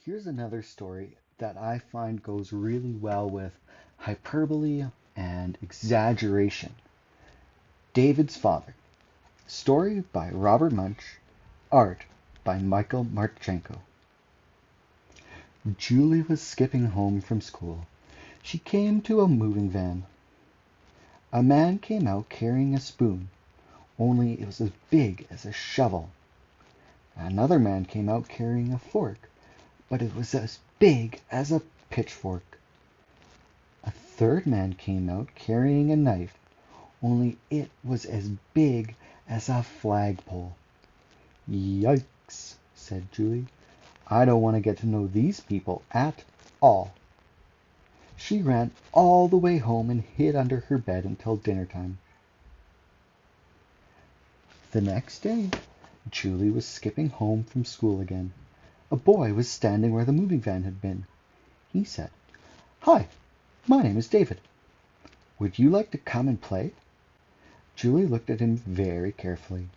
Here's another story that I find goes really well with hyperbole and exaggeration. David's Father. Story by Robert Munsch. Art by Michael Marchenko. Julie was skipping home from school. She came to a moving van. A man came out carrying a spoon, only it was as big as a shovel. Another man came out carrying a fork, but it was as big as a pitchfork. A third man came out carrying a knife, only it was as big as a flagpole. Yikes, said Julie. I don't want to get to know these people at all. She ran all the way home and hid under her bed until dinner time. The next day, Julie was skipping home from school again. A boy was standing where the moving van had been. He said, "Hi, my name is David. Would you like to come and play?" Julie looked at him very carefully.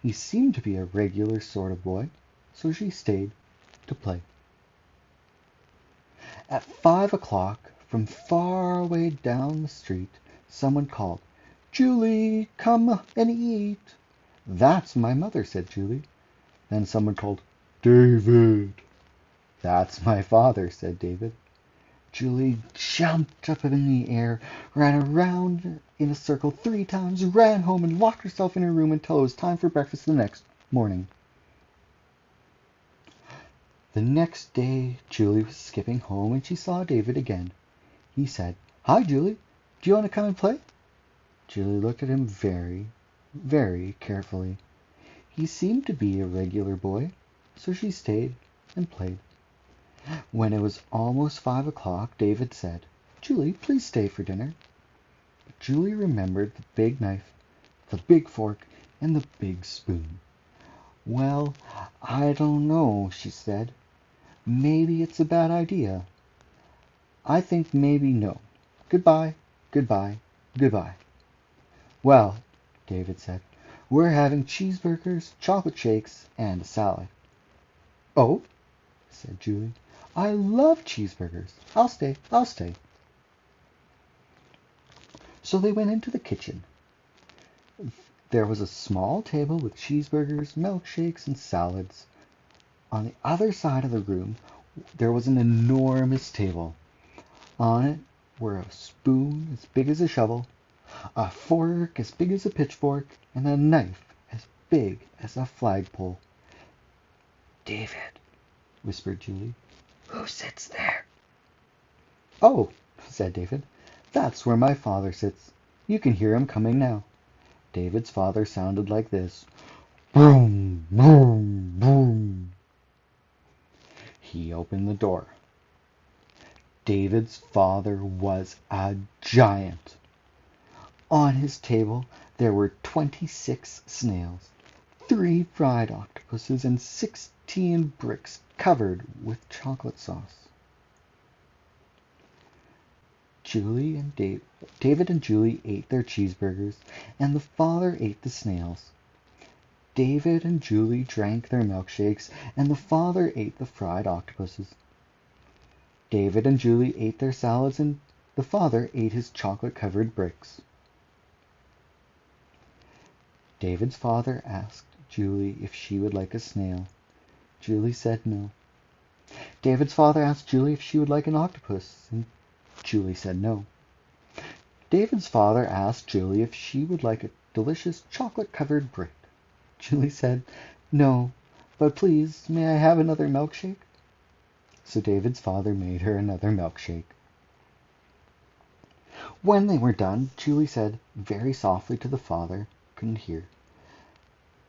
He seemed to be a regular sort of boy, so she stayed to play. At 5 o'clock, from far away down the street, someone called, "Julie, come and eat." "That's my mother," said Julie. Then someone called, "David." "That's my father," said David. Julie jumped up in the air, ran around in a circle 3 times, ran home and locked herself in her room until it was time for breakfast the next morning. The next day, Julie was skipping home and she saw David again. He said, "Hi, Julie. Do you want to come and play?" Julie looked at him very, very carefully. He seemed to be a regular boy, so she stayed and played. When it was almost 5 o'clock, David said, "Julie, please stay for dinner." But Julie remembered the big knife, the big fork, and the big spoon. "Well, I don't know," she said. "Maybe it's a bad idea. I think maybe no. Goodbye, goodbye, goodbye." "Well," David said, "we're having cheeseburgers, chocolate shakes, and a salad." "Oh," said Julie, "I love cheeseburgers. I'll stay, I'll stay." So they went into the kitchen. There was a small table with cheeseburgers, milkshakes, and salads. On the other side of the room, there was an enormous table. On it were a spoon as big as a shovel, a fork as big as a pitchfork, and a knife as big as a flagpole. "David," whispered Julie, "who sits there?" "Oh," said David, "that's where my father sits. You can hear him coming now." David's father sounded like this. Boom, boom, boom. He opened the door. David's father was a giant. On his table there were 26 snails, 3 fried octopuses, and 16 bricks covered with chocolate sauce. David and Julie ate their cheeseburgers, and the father ate the snails. David and Julie drank their milkshakes, and the father ate the fried octopuses. David and Julie ate their salads, and the father ate his chocolate-covered bricks. David's father asked Julie if she would like a snail. Julie said no. David's father asked Julie if she would like an octopus, and Julie said no. David's father asked Julie if she would like a delicious chocolate-covered brick. Julie said, "No, but please, may I have another milkshake?" So David's father made her another milkshake. When they were done, Julie said very softly to the father, couldn't hear,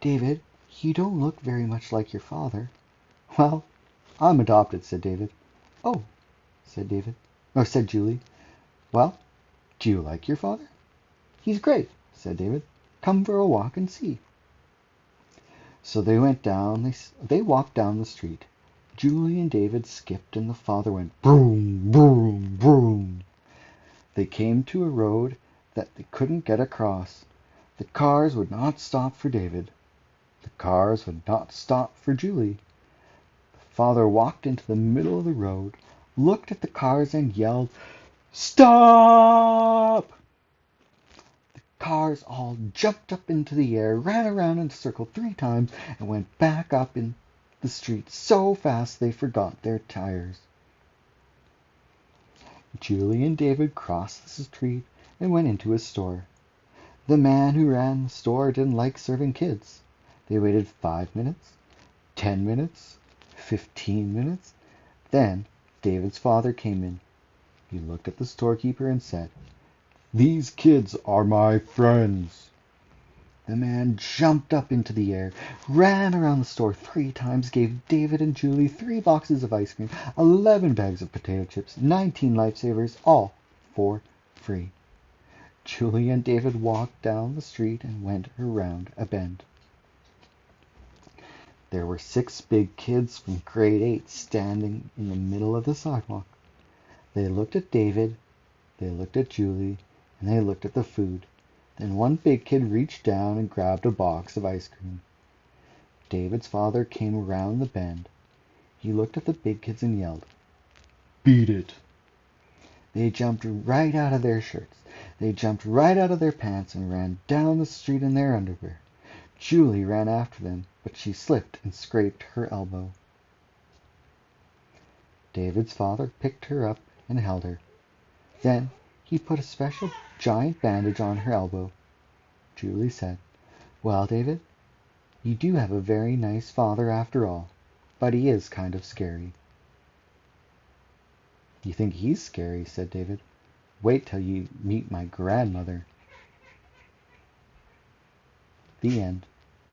"David, you don't look very much like your father." "Well, I'm adopted," said David. "Oh," said Julie. "Well, do you like your father?" "He's great," said David. "Come for a walk and see." So they walked down the street. Julie and David skipped, and the father went broom, broom, broom. They came to a road that they couldn't get across. The cars would not stop for David. The cars would not stop for Julie. Father walked into the middle of the road, looked at the cars and yelled, "Stop!" The cars all jumped up into the air, ran around in a circle 3 times, and went back up in the street so fast they forgot their tires. Julie and David crossed the street and went into a store. The man who ran the store didn't like serving kids. They waited 5 minutes, 10 minutes, 15 minutes. Then David's father came in. He looked at the storekeeper and said, "These kids are my friends." The man jumped up into the air, ran around the store 3 times, gave David and Julie 3 boxes of ice cream, 11 bags of potato chips, 19 lifesavers, all for free. Julie and David walked down the street and went around a bend. There were 6 big kids from grade 8 standing in the middle of the sidewalk. They looked at David, they looked at Julie, and they looked at the food. Then one big kid reached down and grabbed a box of ice cream. David's father came around the bend. He looked at the big kids and yelled, "Beat it!" They jumped right out of their shirts. They jumped right out of their pants and ran down the street in their underwear. Julie ran after them, but she slipped and scraped her elbow. David's father picked her up and held her. Then he put a special giant bandage on her elbow. Julie said, "Well, David, you do have a very nice father after all, but he is kind of scary." "You think he's scary," said David. "Wait till you meet my grandmother." The end.